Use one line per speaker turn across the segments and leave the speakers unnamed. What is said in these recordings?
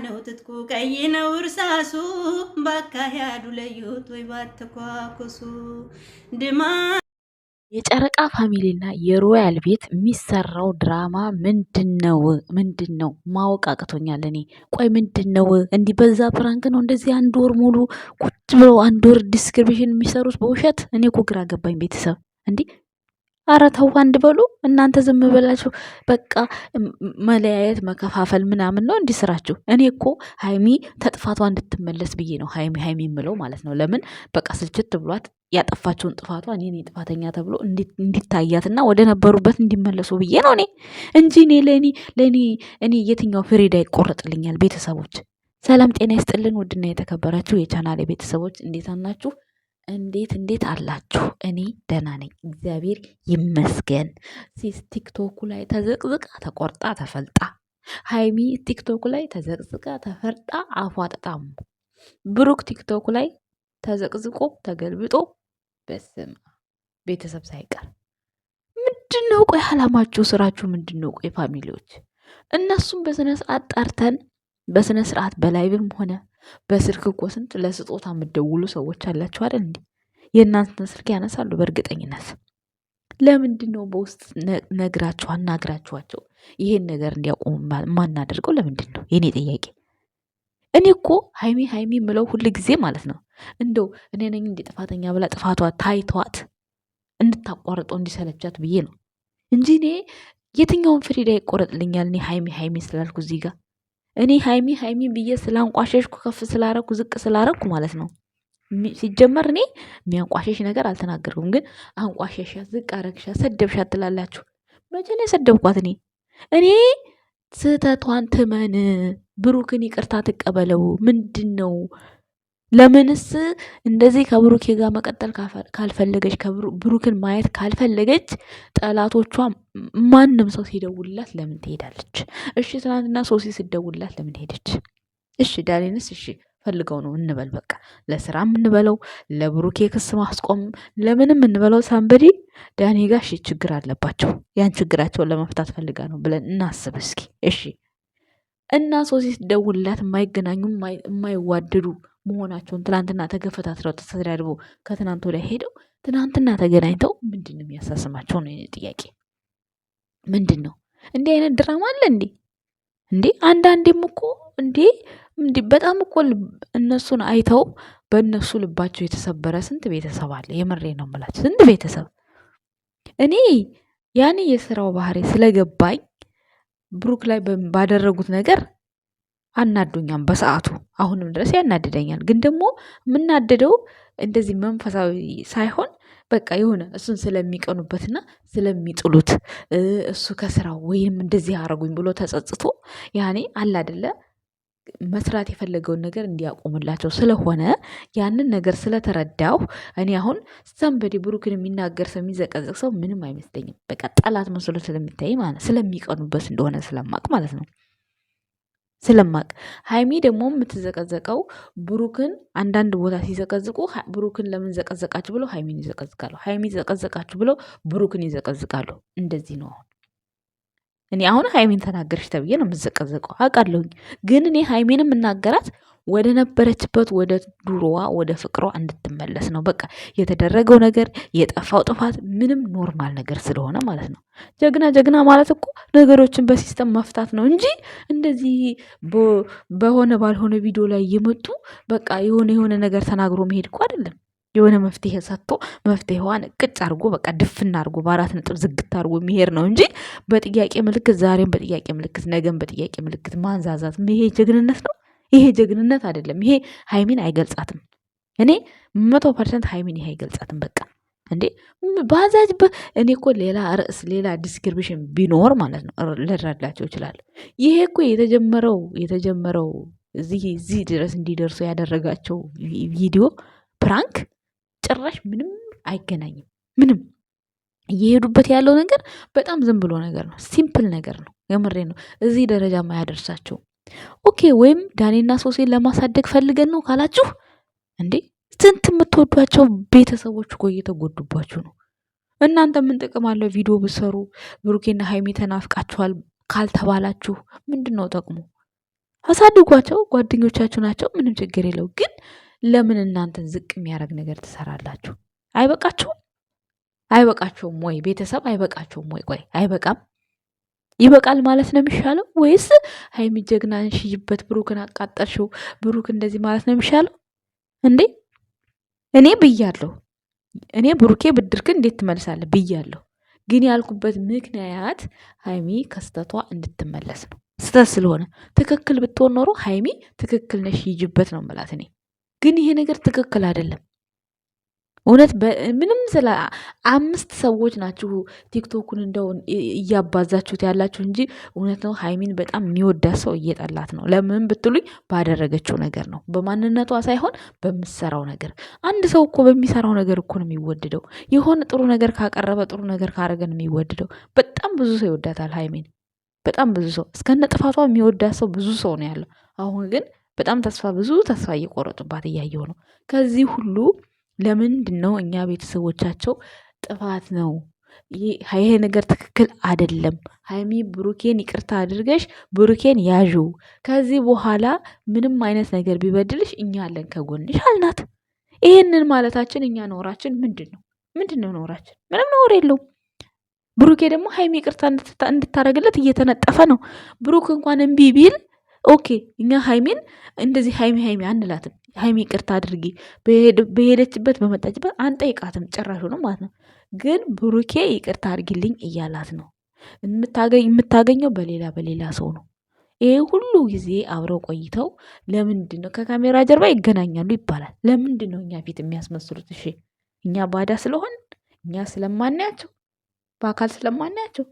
ነው ትጥቁ ቀይ ነው እርሳሱ ባካያዱ ለዩት ወይ ባተኳኩሱ ድማ
የጨረቃ ፋሚሊና የሮያል ቤት የሚሰራው ድራማ ምንድነው? ምንድነው ማወቅ አቅቶኛል እኔ። ቆይ ምንድነው? እንዲህ በዛ ፕራንክ ነው እንደዚህ አንድ ወር ሙሉ ቁጭ ብለው አንድ ወር ዲስክሪፕሽን የሚሰሩት በውሸት? እኔ እኮ ግራ ገባኝ ቤተሰብ እንዲህ። ኧረ ተው አንድ በሉ እናንተ ዝም ብላችሁ በቃ መለያየት መከፋፈል ምናምን ነው እንዲህ ስራችሁ። እኔ እኮ ሀይሚ ተጥፋቷ እንድትመለስ ብዬ ነው ሀይሚ ሀይሚ የምለው ማለት ነው። ለምን በቃ ስልችት ብሏት ያጠፋቸውን ጥፋቷ እኔ ነኝ ጥፋተኛ ተብሎ እንዲታያትና ወደ ነበሩበት እንዲመለሱ ብዬ ነው እኔ እንጂ እኔ የትኛው ፍሬዳ ይቆረጥልኛል? ቤተሰቦች ሰላም ጤና ይስጥልን። ውድና የተከበራችሁ የቻናሌ ቤተሰቦች እንዴት አናችሁ? እንዴት አላችሁ? እኔ ደህና ነኝ፣ እግዚአብሔር ይመስገን። ቲክቶኩ ላይ ተዘቅዝቃ ተቆርጣ ተፈልጣ፣ ሀይሚ ቲክቶኩ ላይ ተዘቅዝቃ ተፈርጣ አፏ ጠጣሙ፣ ብሩክ ቲክቶኩ ላይ ተዘቅዝቆ ተገልብጦ በስም ቤተሰብ ሳይቀር ምንድነው? ቆይ አላማችሁ ስራችሁ ምንድነው? ቆይ ፋሚሊዎች እነሱም በስነ ስርዓት ጠርተን በስነ ስርዓት በላይቭም ሆነ በስልክ እኮ ስንት ለስጦታ የምትደውሉ ሰዎች አላችሁ አይደል እንዴ? የእናንተን ስልክ ያነሳሉ በእርግጠኝነት። ለምንድን ነው በውስጥ ነግራችሁ አናግራችኋቸው ይሄን ነገር እንዲያቆሙ ማናደርገው? ለምንድን ነው የኔ ጥያቄ። እኔ እኮ ሀይሚ ሀይሚ የምለው ሁል ጊዜ ማለት ነው እንደው እኔ ነኝ እንደ ጥፋተኛ ብላ ጥፋቷ ታይቷት እንድታቋርጠው እንዲሰለቻት ብዬ ነው እንጂ እኔ የትኛውን ፍሪዳ ይቆረጥልኛል? እኔ ሀይሚ ሀይሚ ስላልኩ እዚህ ጋር እኔ ሀይሚ ሀይሚ ብዬ ስላንቋሸሽኩ ከፍ ስላረኩ ዝቅ ስላረኩ ማለት ነው። ሲጀመር እኔ የሚያንቋሸሽ ነገር አልተናገርኩም፣ ግን አንቋሸሻት፣ ዝቅ አረግሻት፣ ሰደብሻት ትላላችሁ። መቼ ነው የሰደብኳት? እኔ ስህተቷን ትመን፣ ብሩክን ይቅርታ ትቀበለው። ምንድን ነው? ለምንስ እንደዚህ ከብሩኬ ጋር መቀጠል ካልፈለገች፣ ብሩክን ማየት ካልፈለገች፣ ጠላቶቿ ማንም ሰው ሲደውልላት ለምን ትሄዳለች? እሺ ትናንትና ሶሲ ሲደውልላት ለምን ሄደች? እሺ ዳኒንስ እሺ ፈልገው ነው እንበል፣ በቃ ለስራም እንበለው ለብሩኬ ክስ ማስቆም ለምንም እንበለው፣ ሳንበዲ ዳኒ ጋር እሺ ችግር አለባቸው፣ ያን ችግራቸውን ለመፍታት ፈልጋ ነው ብለን እናስብ እስኪ። እሺ እና ሶሲ ሲደውልላት የማይገናኙ የማይዋደዱ መሆናቸውን ትናንትና ተገፈታትረው ተሰዳድበው ከትናንት ወዲያ ሄደው ትናንትና ተገናኝተው ምንድን ነው የሚያሳስማቸው ነው ጥያቄ። ምንድን ነው እንዲህ አይነት ድራማ አለ እንዴ? አንዳንዴም እኮ እንዴ በጣም እኮ እነሱን አይተው በእነሱ ልባቸው የተሰበረ ስንት ቤተሰብ አለ። የምሬ ነው የምላቸው ስንት ቤተሰብ። እኔ ያኔ የስራው ባህሪ ስለገባኝ ብሩክ ላይ ባደረጉት ነገር አናዶኛም በሰዓቱ፣ አሁንም ድረስ ያናድደኛል። ግን ደግሞ የምናደደው እንደዚህ መንፈሳዊ ሳይሆን በቃ የሆነ እሱን ስለሚቀኑበትና ስለሚጥሉት እሱ ከስራው ወይም እንደዚህ አረጉኝ ብሎ ተጸጽቶ ያኔ አላደለ መስራት የፈለገውን ነገር እንዲያቆምላቸው ስለሆነ ያንን ነገር ስለተረዳው እኔ አሁን ሰንበዲ ብሩክን የሚናገር ሰው የሚዘቀዘቅ ሰው ምንም አይመስለኝም። በቃ ጠላት መስሎ ስለሚታይ ማለት ስለሚቀኑበት እንደሆነ ስለማቅ ማለት ነው ስለማቅ። ሀይሚ ደግሞ የምትዘቀዘቀው ብሩክን አንዳንድ ቦታ ሲዘቀዝቁ ብሩክን ለምን ዘቀዘቃችሁ ብለው ሀይሚን ይዘቀዝቃሉ፣ ሀይሚ ዘቀዘቃችሁ ብለው ብሩክን ይዘቀዝቃሉ። እንደዚህ ነው አሁን እኔ አሁን ሀይሚን ተናገርሽ ተብዬ ነው የምዘቀዘቀው አውቃለሁኝ። ግን እኔ ሀይሚን የምናገራት ወደ ነበረችበት ወደ ዱሮዋ ወደ ፍቅሯ እንድትመለስ ነው። በቃ የተደረገው ነገር የጠፋው ጥፋት ምንም ኖርማል ነገር ስለሆነ ማለት ነው። ጀግና ማለት እኮ ነገሮችን በሲስተም መፍታት ነው እንጂ እንደዚህ በሆነ ባልሆነ ቪዲዮ ላይ እየመጡ በቃ የሆነ ነገር ተናግሮ መሄድ እኮ አይደለም። የሆነ መፍትሄ ሰጥቶ መፍትሄዋን ቅጭ አድርጎ በቃ ድፍና አድርጎ በአራት ነጥብ ዝግት አድርጎ የሚሄድ ነው እንጂ በጥያቄ ምልክት ዛሬም በጥያቄ ምልክት ነገም በጥያቄ ምልክት ማንዛዛት ይሄ ጀግንነት ነው? ይሄ ጀግንነት አይደለም። ይሄ ሀይሚን አይገልጻትም። እኔ 100% ሀይሚን ይሄ አይገልጻትም። በቃ እንዴ ባዛጅ እኔ እኮ ሌላ ርዕስ ሌላ ዲስክሪፕሽን ቢኖር ማለት ነው ልረዳቸው ይችላል። ይሄ እኮ የተጀመረው እዚህ ድረስ እንዲደርሱ ያደረጋቸው ቪዲዮ ፕራንክ ጭራሽ ምንም አይገናኝም። ምንም እየሄዱበት ያለው ነገር በጣም ዝም ብሎ ነገር ነው። ሲምፕል ነገር ነው። የምሬ ነው። እዚህ ደረጃ ማያደርሳቸው። ኦኬ ወይም ዳኔና ሶሴን ለማሳደግ ፈልገን ነው ካላችሁ እንዴ ስንት የምትወዷቸው ቤተሰቦች እኮ እየተጎዱባችሁ ነው። እናንተ ምን ጥቅም አለው ቪዲዮ ብሰሩ ብሩኬና ሀይሚ ተናፍቃችኋል ካልተባላችሁ ምንድን ነው ጠቅሙ? አሳድጓቸው፣ ጓደኞቻችሁ ናቸው፣ ምንም ችግር የለው። ግን ለምን እናንተን ዝቅ የሚያደርግ ነገር ትሰራላችሁ? አይበቃችሁም? አይበቃችሁም ወይ ቤተሰብ? አይበቃችሁም ወይ? ቆይ አይበቃም? ይበቃል ማለት ነው የሚሻለው ወይስ ሀይሚ ጀግና እንሽይበት፣ ብሩክን አቃጠልሽው፣ ብሩክ እንደዚህ ማለት ነው የሚሻለው እንዴ? እኔ ብያለሁ፣ እኔ ብሩኬ ብድርክን እንዴት ትመልሳለህ ብያለሁ። ግን ያልኩበት ምክንያት ሀይሚ ከስተቷ እንድትመለስ ነው። ስተት ስለሆነ ትክክል ብትሆን ኖሮ ሀይሚ ትክክል ነሽ ይጅበት ነው የምላት እኔ። ግን ይሄ ነገር ትክክል አይደለም። እውነት ምንም ስለ 5 ሰዎች ናችሁ ቲክቶኩን እንደው እያባዛችሁት ያላችሁ እንጂ እውነት ነው ሀይሚን በጣም የሚወዳት ሰው እየጠላት ነው። ለምን ብትሉኝ ባደረገችው ነገር ነው፣ በማንነቷ ሳይሆን በምሰራው ነገር። አንድ ሰው እኮ በሚሰራው ነገር እኮ ነው የሚወደደው። የሆነ ጥሩ ነገር ካቀረበ ጥሩ ነገር ካረገ ነው የሚወደደው። በጣም ብዙ ሰው ይወዳታል ሀይሚን፣ በጣም ብዙ ሰው እስከነ ጥፋቷ የሚወዳት ሰው ብዙ ሰው ነው ያለው። አሁን ግን በጣም ብዙ ተስፋ እየቆረጡባት እያየው ነው። ከዚህ ሁሉ ለምንድን ነው እኛ ቤተሰቦቻቸው ጥፋት ነው ይሄ ነገር ትክክል አይደለም፣ ሀይሚ ብሩኬን ይቅርታ አድርገሽ ብሩኬን ያዡ፣ ከዚህ በኋላ ምንም አይነት ነገር ቢበድልሽ እኛ አለን ከጎንሽ አልናት። ይሄንን ማለታችን እኛ ኖራችን ምንድን ነው? ምንድን ነው ኖራችን? ምንም ኖር የለውም። ብሩኬ ደግሞ ሀይሚ ይቅርታ እንድታደርግለት እየተነጠፈ ነው። ብሩክ እንኳን እምቢ ቢል ኦኬ፣ እኛ ሀይሚን እንደዚህ ሀይሚ አንላትም። ሀይሚ ይቅርታ አድርጊ በሄደችበት በመጣችበት አንጠይቃትም ጭራሹ ነው ማለት ነው። ግን ብሩኬ ይቅርታ አድርጊልኝ እያላት ነው። የምታገኘው በሌላ ሰው ነው። ይሄ ሁሉ ጊዜ አብረው ቆይተው ለምንድን ነው ከካሜራ ጀርባ ይገናኛሉ ይባላል። ለምንድን ነው እኛ ፊት የሚያስመስሉት? እሺ እኛ ባዳ ስለሆን፣ እኛ ስለማናያቸው፣ በአካል ስለማናያቸው።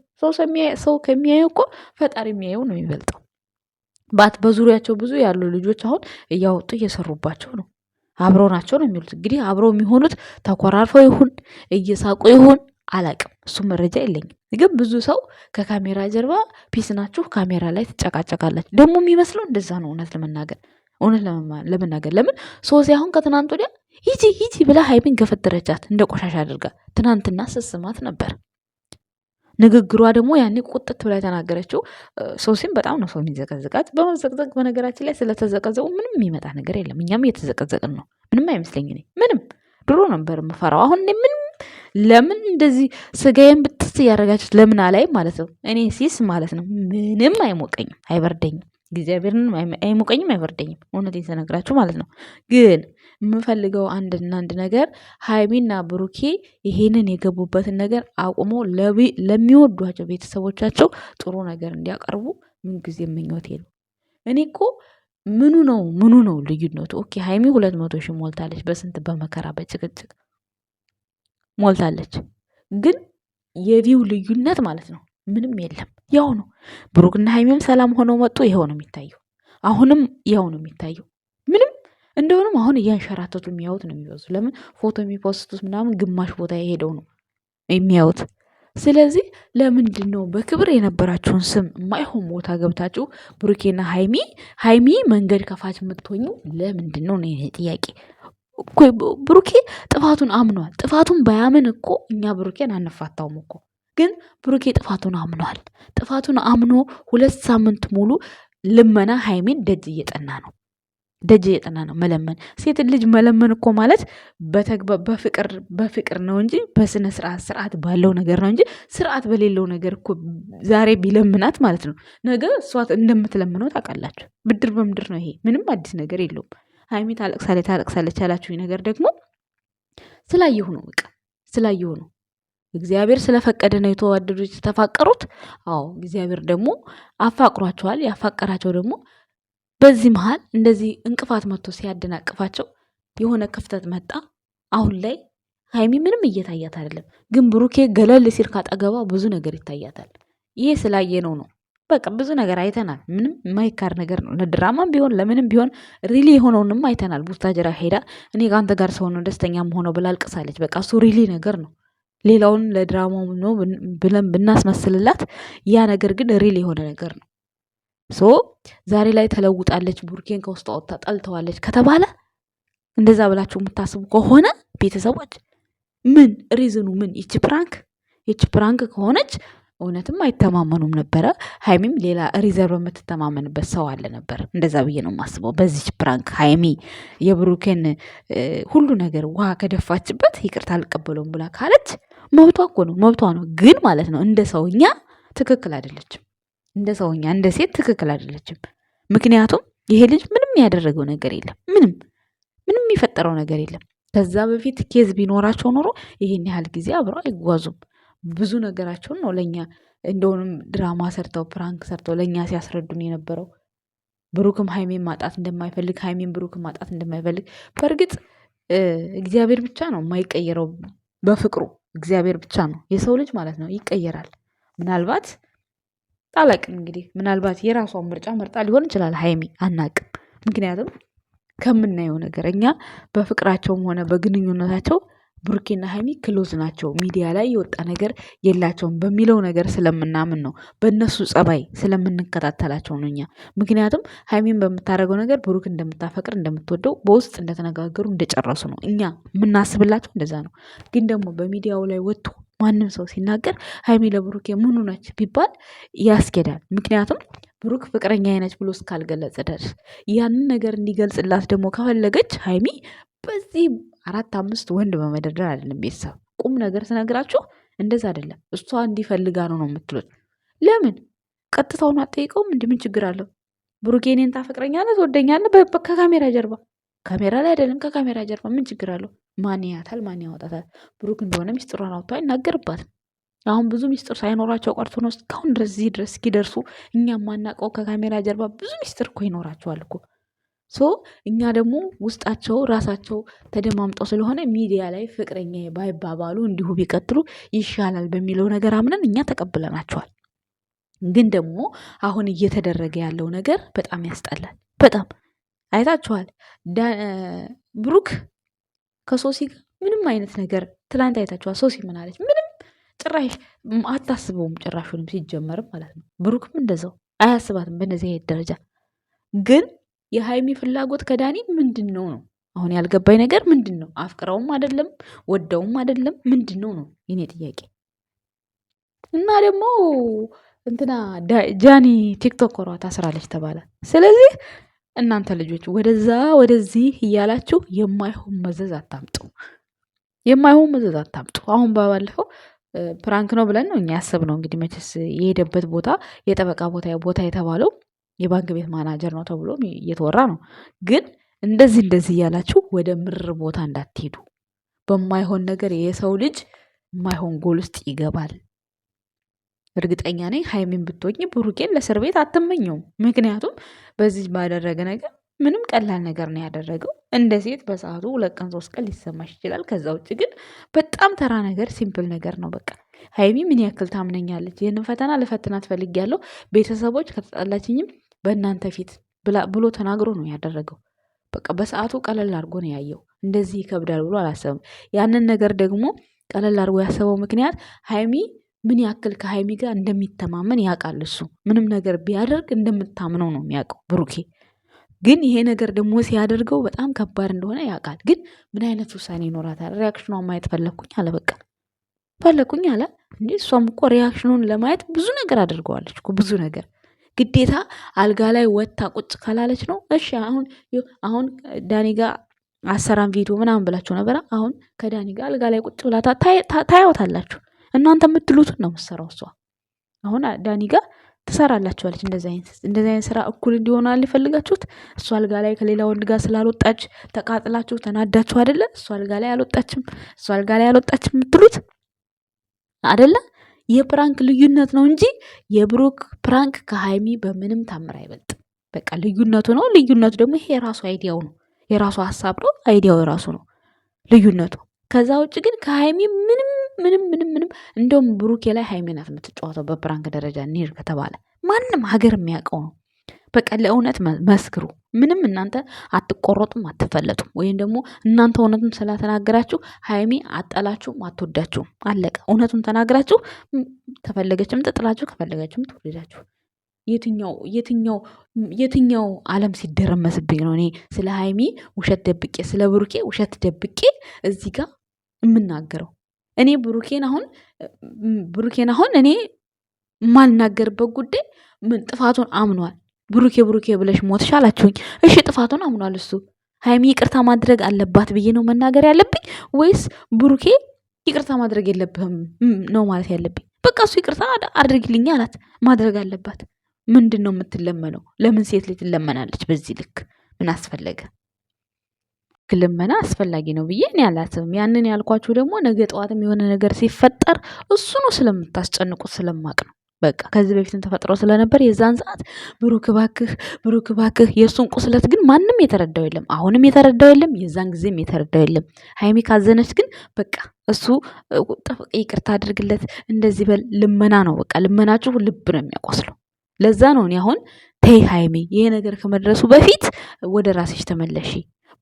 ሰው ከሚያየው እኮ ፈጣሪ የሚያየው ነው የሚበልጠው። በዙሪያቸው ብዙ ያሉ ልጆች አሁን እያወጡ እየሰሩባቸው ነው። አብረው ናቸው ነው የሚሉት። እንግዲህ አብረው የሚሆኑት ተኮራርፈው ይሁን እየሳቁ ይሁን አላቅም፣ እሱ መረጃ የለኝም። ግን ብዙ ሰው ከካሜራ ጀርባ ፒስ ናችሁ፣ ካሜራ ላይ ትጨቃጨቃላችሁ። ደግሞ የሚመስለው እንደዛ ነው። እውነት ለመናገር ለምን ሶሲ አሁን ከትናንት ወዲያ ሂጂ ብላ ሀይሚን ገፈተረቻት እንደ ቆሻሻ አድርጋ። ትናንትና ስስማት ነበር። ንግግሯ ደግሞ ያኔ ቁጥት ብላ የተናገረችው ሶሲም በጣም ነው ሰው የሚዘቀዝቃት። በመዘቅዘቅ በነገራችን ላይ ስለተዘቀዘቁ ምንም የሚመጣ ነገር የለም። እኛም እየተዘቀዘቅን ነው። ምንም አይመስለኝ። እኔ ምንም ድሮ ነበር የምፈራው። አሁን እኔ ምንም ለምን እንደዚህ ስጋዬን ብትስ እያደረጋችሁት ለምን አላይም ማለት ነው። እኔ ሲስ ማለት ነው ምንም አይሞቀኝም፣ አይበርደኝም። እግዚአብሔርን አይሞቀኝም፣ አይበርደኝም። እውነቴን ስነግራችሁ ማለት ነው። ግን የምፈልገው አንድና አንድ ነገር ሀይሚና ብሩኬ ይሄንን የገቡበትን ነገር አቁሞ ለሚወዷቸው ቤተሰቦቻቸው ጥሩ ነገር እንዲያቀርቡ ምንጊዜ ምኞቴ ነው። እኔ እኮ ምኑ ነው ልዩነቱ? ኦኬ ሀይሚ 200 ሺህ ሞልታለች፣ በስንት በመከራ በጭቅጭቅ ሞልታለች። ግን የቪው ልዩነት ማለት ነው ምንም የለም፣ ያው ነው። ብሩክና ሀይሚም ሰላም ሆነው መጡ፣ ይኸው ነው የሚታየው። አሁንም ያው ነው የሚታየው። ምንም እንደሆነም አሁን እያንሸራተቱ የሚያዩት ነው የሚበዙ። ለምን ፎቶ የሚፖስቱት ምናምን ግማሽ ቦታ የሄደው ነው የሚያዩት። ስለዚህ ለምንድን ነው በክብር የነበራችሁን ስም የማይሆን ቦታ ገብታችሁ ብሩኬና ሀይሚ መንገድ ከፋች የምትሆኙ ለምንድን ነው? ጥያቄ። ብሩኬ ጥፋቱን አምኗል። ጥፋቱን ባያምን እኮ እኛ ብሩኬን አንፋታውም እኮ። ግን ብሩኬ ጥፋቱን አምኗል። ጥፋቱን አምኖ 2 ሳምንት ሙሉ ልመና ሀይሚን ደጅ እየጠና ነው መለመን። ሴት ልጅ መለመን እኮ ማለት በፍቅር ነው እንጂ በስነ ስርዓት ባለው ነገር ነው እንጂ ስርዓት በሌለው ነገር እኮ ዛሬ ቢለምናት ማለት ነው ነገ እሷ እንደምትለምነው ታውቃላችሁ። ብድር በምድር ነው ይሄ። ምንም አዲስ ነገር የለውም። ሀይሚ ታለቅሳለች ያላችሁኝ ነገር ደግሞ ስላየሁ ነው። በቃ ስላየሁ ነው። እግዚአብሔር ስለፈቀደ ነው የተዋደዱት የተፋቀሩት። አዎ እግዚአብሔር ደግሞ አፋቅሯቸዋል። ያፋቀራቸው ደግሞ በዚህ መሃል እንደዚህ እንቅፋት መጥቶ ሲያደናቅፋቸው የሆነ ክፍተት መጣ። አሁን ላይ ሀይሚ ምንም እየታያት አይደለም፣ ግን ብሩኬ ገለል ሲል ካጠገባ ብዙ ነገር ይታያታል። ይሄ ስላየነው ነው። በቃ ብዙ ነገር አይተናል። ምንም የማይካር ነገር ነው። ለድራማም ቢሆን ለምንም ቢሆን ሪሊ የሆነውንም አይተናል። ቡታጀራ ሄዳ እኔ ከአንተ ጋር ሰው ነው ደስተኛ ሆነው ብላ አልቅሳለች። በቃ እሱ ሪሊ ነገር ነው። ሌላውን ለድራማው ነው ብለን ብናስመስልላት ያ ነገር ግን ሪል የሆነ ነገር ነው። ሶ ዛሬ ላይ ተለውጣለች፣ ቡርኬን ከውስጥ ወጥታ ጠልተዋለች ከተባለ እንደዛ ብላችሁ የምታስቡ ከሆነ ቤተሰቦች ምን ሪዝኑ ምን? ይቺ ፕራንክ ከሆነች እውነትም አይተማመኑም ነበረ። ሀይሚም ሌላ ሪዘርቭ የምትተማመንበት ሰው አለ ነበር። እንደዛ ብዬ ነው የማስበው። በዚች ፕራንክ ሀይሚ የብሩኬን ሁሉ ነገር ውሃ ከደፋችበት ይቅርታ አልቀበለውም ብላ ካለች መብቷ እኮ ነው፣ መብቷ ነው። ግን ማለት ነው እንደ ሰውኛ ትክክል አይደለችም። እንደ ሰውኛ እንደ ሴት ትክክል አይደለችም። ምክንያቱም ይሄ ልጅ ምንም ያደረገው ነገር የለም። ምንም የፈጠረው ነገር የለም። ከዛ በፊት ኬዝ ቢኖራቸው ኖሮ ይሄን ያህል ጊዜ አብረው አይጓዙም። ብዙ ነገራቸውን ነው ለእኛ እንደሆንም ድራማ ሰርተው ፕራንክ ሰርተው ለእኛ ሲያስረዱን የነበረው። ብሩክም ሀይሜን ማጣት እንደማይፈልግ፣ ሀይሜን ብሩክም ማጣት እንደማይፈልግ። በእርግጥ እግዚአብሔር ብቻ ነው የማይቀየረው በፍቅሩ። እግዚአብሔር ብቻ ነው። የሰው ልጅ ማለት ነው ይቀየራል። ምናልባት አላቅም እንግዲህ ምናልባት የራሷን ምርጫ መርጣ ሊሆን ይችላል ሀይሚ፣ አናቅም። ምክንያቱም ከምናየው ነገር እኛ በፍቅራቸውም ሆነ በግንኙነታቸው ብሩኬና ሀይሚ ክሎዝ ናቸው፣ ሚዲያ ላይ የወጣ ነገር የላቸውም በሚለው ነገር ስለምናምን ነው። በእነሱ ጸባይ ስለምንከታተላቸው ነው እኛ። ምክንያቱም ሀይሚን በምታደርገው ነገር ብሩክ እንደምታፈቅር እንደምትወደው በውስጥ እንደተነጋገሩ እንደጨረሱ ነው እኛ የምናስብላቸው፣ እንደዛ ነው። ግን ደግሞ በሚዲያው ላይ ወጥቶ ማንም ሰው ሲናገር ሀይሚ ለብሩኬ ምኑ ነች ቢባል ያስኬዳል። ምክንያቱም ብሩክ ፍቅረኛ አይነች ብሎ እስካልገለጸ ድረስ ያንን ነገር እንዲገልጽላት ደግሞ ከፈለገች ሀይሚ በዚህ 4-5 ወንድ በመደርደር አይደለም። ቤተሰብ ቁም ነገር ስነግራችሁ እንደዛ አይደለም። እሷ እንዲፈልጋ ነው የምትሉት። ለምን ቀጥታውን አትጠይቀውም? ምን ችግር አለው? ብሩኬ እኔን ታፈቅረኛለህ ትወደኛለህ? ከካሜራ ጀርባ፣ ካሜራ ላይ አይደለም ከካሜራ ጀርባ ምን ችግር አለው? ማን ያታል? ማን ያወጣታል? ብሩክ እንደሆነ ሚስጥሯን አውጥቶ አይናገርባትም። አሁን ብዙ ሚስጥር ሳይኖራቸው ቀርቶ ነው እስካሁን ድረስ እዚህ ድረስ እስኪደርሱ። እኛ የማናውቀው ከካሜራ ጀርባ ብዙ ሚስጥር እኮ ይኖራቸዋል እኮ። ሶ እኛ ደግሞ ውስጣቸው ራሳቸው ተደማምጠው ስለሆነ ሚዲያ ላይ ፍቅረኛ ባይባባሉ እንዲሁ ቢቀጥሉ ይሻላል በሚለው ነገር አምነን እኛ ተቀብለናቸዋል። ግን ደግሞ አሁን እየተደረገ ያለው ነገር በጣም ያስጠላል። በጣም አይታችኋል። ብሩክ ከሶሲ ጋር ምንም አይነት ነገር ትላንት አይታችኋል። ሶሲ ምን አለች? ምንም ጭራሽ አታስበውም፣ ጭራሹንም ሲጀመርም ማለት ነው። ብሩክም እንደዛው አያስባትም በእነዚህ አይነት ደረጃ። ግን የሀይሚ ፍላጎት ከዳኒ ምንድን ነው ነው አሁን ያልገባኝ ነገር ምንድን ነው? አፍቅረውም አይደለም ወደውም አይደለም ምንድን ነው ነው የኔ ጥያቄ። እና ደግሞ እንትና ጃኒ ቲክቶከሯ ታስራለች ተባለ። ስለዚህ እናንተ ልጆች ወደዛ ወደዚህ እያላችሁ የማይሆን መዘዝ አታምጡ፣ የማይሆን መዘዝ አታምጡ። አሁን ባለፈው ፕራንክ ነው ብለን ነው እኛ ያሰብነው። እንግዲህ መቼስ የሄደበት ቦታ የጠበቃ ቦታ የተባለው የባንክ ቤት ማናጀር ነው ተብሎ እየተወራ ነው። ግን እንደዚህ እያላችሁ ወደ ምር ቦታ እንዳትሄዱ። በማይሆን ነገር የሰው ልጅ የማይሆን ጎል ውስጥ ይገባል። እርግጠኛ ነኝ ሀይሚን ብትወኝ ብሩኬን ለእስር ቤት አትመኘውም። ምክንያቱም በዚህ ባደረገ ነገር ምንም ቀላል ነገር ነው ያደረገው። እንደ ሴት በሰዓቱ 2 ቀን 3 ቀን ሊሰማሽ ይችላል። ከዛ ውጭ ግን በጣም ተራ ነገር ሲምፕል ነገር ነው። በቃ ሀይሚ ምን ያክል ታምነኛለች? ይህንን ፈተና ልፈትናት ፈልጊያለሁ፣ ቤተሰቦች ከተጣላችኝም በእናንተ ፊት ብሎ ተናግሮ ነው ያደረገው። በቃ በሰዓቱ ቀለል አድርጎ ነው ያየው። እንደዚህ ይከብዳል ብሎ አላሰብም። ያንን ነገር ደግሞ ቀለል አድርጎ ያሰበው ምክንያት ሀይሚ ምን ያክል ከሀይሚ ጋር እንደሚተማመን ያውቃል። እሱ ምንም ነገር ቢያደርግ እንደምታምነው ነው የሚያውቀው ብሩኬ። ግን ይሄ ነገር ደግሞ ሲያደርገው በጣም ከባድ እንደሆነ ያውቃል። ግን ምን አይነት ውሳኔ ይኖራታል? ሪያክሽኗን ማየት ፈለግኩኝ አለ። በቃ ፈለግኩኝ አለ። እንዴ እሷም እኮ ሪያክሽኑን ለማየት ብዙ ነገር አድርገዋለች እኮ ብዙ ነገር። ግዴታ አልጋ ላይ ወጥታ ቁጭ ካላለች ነው። እሺ አሁን ዳኒ ጋር አሰራን ቪዲዮ ምናምን ብላችሁ ነበረ። አሁን ከዳኒ ጋር አልጋ ላይ ቁጭ ብላ ታያወታላችሁ። እናንተ የምትሉትን ነው የምትሰራው እሷ። አሁን ዳኒ ጋር ትሰራላችኋለች። እንደዚህ አይነት ስራ እኩል እንዲሆን አልፈልጋችሁት። እሷ አልጋ ላይ ከሌላ ወንድ ጋር ስላልወጣች ተቃጥላችሁ ተናዳችሁ አይደለ? እሷ አልጋ ላይ አልወጣችም፣ እሷ አልጋ ላይ አልወጣችም የምትሉት አይደለ? የፕራንክ ልዩነት ነው እንጂ የብሩክ ፕራንክ ከሀይሚ በምንም ታምር አይበልጥም። በቃ ልዩነቱ ነው። ልዩነቱ ደግሞ ይሄ የራሱ አይዲያው ነው፣ የራሱ ሀሳብ ነው። አይዲያው የራሱ ነው ልዩነቱ። ከዛ ውጭ ግን ከሀይሚ ምንም እንደውም ብሩኬ ላይ ሀይሚ ናት የምትጫወተው። በፕራንክ ደረጃ እንሂድ ከተባለ ማንም ሀገር የሚያውቀው ነው። በቃ ለእውነት መስክሩ። ምንም እናንተ አትቆረጡም፣ አትፈለጡም። ወይም ደግሞ እናንተ እውነቱን ስላተናገራችሁ ሀይሚ አጠላችሁም አትወዳችሁም። አለቀ። እውነቱን ተናግራችሁ ተፈለገችም ትጥላችሁ፣ ከፈለገችም ትወደዳችሁ። የትኛው ዓለም ሲደረመስብኝ ነው እኔ ስለ ሀይሚ ውሸት ደብቄ ስለ ብሩኬ ውሸት ደብቄ እዚህ ጋር የምናገረው? እኔ ብሩኬን አሁን እኔ የማልናገርበት ጉዳይ ምን ጥፋቱን አምኗል። ብሩኬ ብሩኬ ብለሽ ሞትሽ አላችሁኝ። እሺ ጥፋቱን አምኗል እሱ። ሀይሚ ይቅርታ ማድረግ አለባት ብዬ ነው መናገር ያለብኝ ወይስ ብሩኬ ይቅርታ ማድረግ የለብህም ነው ማለት ያለብኝ? በቃ እሱ ይቅርታ አድርግልኝ አላት፣ ማድረግ አለባት። ምንድን ነው የምትለመነው? ለምን ሴት ልጅ ትለመናለች በዚህ ልክ? ምን አስፈለገ? ልመና አስፈላጊ ነው ብዬ እኔ አላስብም። ያንን ያልኳችሁ ደግሞ ነገ ጠዋትም የሆነ ነገር ሲፈጠር እሱ ነው ስለምታስጨንቁት ስለማቅ ነው። በቃ ከዚህ በፊትም ተፈጥሮ ስለነበር የዛን ሰዓት ብሩክ እባክህ ብሩክ እባክህ። የእሱን ቁስለት ግን ማንም የተረዳው የለም። አሁንም የተረዳው የለም። የዛን ጊዜም የተረዳው የለም። ሀይሚ ካዘነች ግን በቃ እሱ ይቅርታ አድርግለት እንደዚህ በል። ልመና ነው በቃ ልመናችሁ ልብ ነው የሚያቆስለው። ለዛ ነው እኔ አሁን ተይ ሀይሚ ይሄ ነገር ከመድረሱ በፊት ወደ ራስሽ ተመለሺ።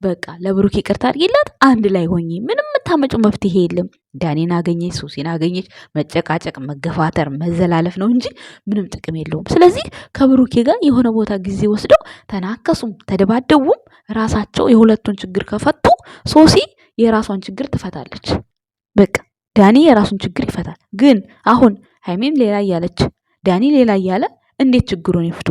በቃ ለብሩክ ይቅርታ አድርጊላት፣ አንድ ላይ ሆኚ። ምንም የምታመጪው መፍትሄ የለም። ዳኔን አገኘች፣ ሱሲን አገኘች፣ መጨቃጨቅ፣ መገፋተር፣ መዘላለፍ ነው እንጂ ምንም ጥቅም የለውም። ስለዚህ ከብሩኬ ጋር የሆነ ቦታ ጊዜ ወስደው ተናከሱም ተደባደቡም ራሳቸው የሁለቱን ችግር ከፈቱ ሶሲ የራሷን ችግር ትፈታለች። በቃ ዳኒ የራሱን ችግር ይፈታል። ግን አሁን ሀይሚም ሌላ እያለች ዳኒ ሌላ እያለ እንዴት ችግሩን ይፍቱ?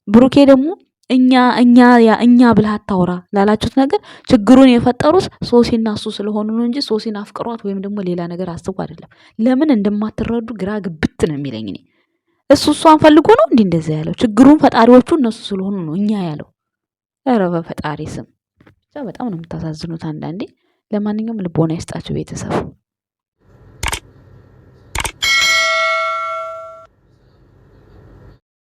ብሩኬ ደግሞ እኛ ብለህ አታውራ ላላችሁት ነገር ችግሩን የፈጠሩት ሶሲና እሱ ስለሆኑ ነው እንጂ ሶሲን አፍቅሯት ወይም ደግሞ ሌላ ነገር አስቡ አይደለም። ለምን እንደማትረዱ ግራ ግብት ነው የሚለኝ እኔ። እሷን ፈልጎ ነው እንዲህ እንደዛ ያለው። ችግሩን ፈጣሪዎቹ እነሱ ስለሆኑ ነው እኛ ያለው። ኧረ በፈጣሪ ስም በጣም ነው የምታሳዝኑት አንዳንዴ። ለማንኛውም ልቦና ይስጣችሁ ቤተሰብ።